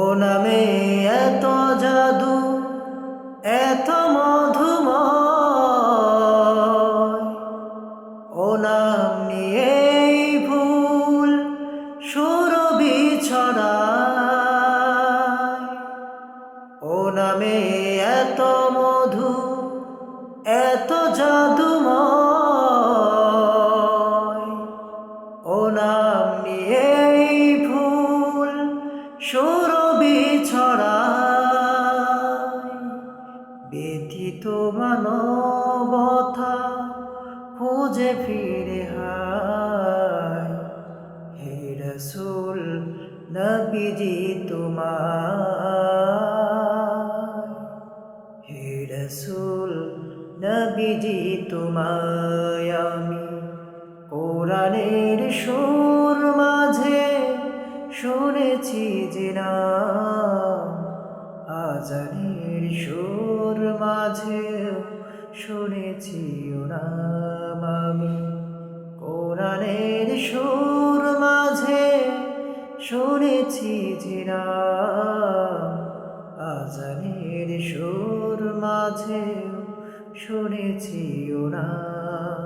ও নামে এত জাদু, এত মধুময়, ও নাম নিয়েই ভুল সুরভি ছড়ায়। ও নামে এত মধু, এত জাদুময়, ও নাম নিয়েই ভুল সুরভি ছড়ায়। ব্যথিত মানবতা খুঁজে ফিরে হায়, হে রাসূল নবীজি তোমায়, হে রাসূল নবীজি তোমায় আমি কোরআনের সুর মাঝে শুনেছি যে নাম, আজানের সুর মাঝে শুনেছি ও নাম। আমি কোরআনের সুর মাঝে শুনেছি যে নাম, আজানের সুর মাঝে শুনেছি ও নাম।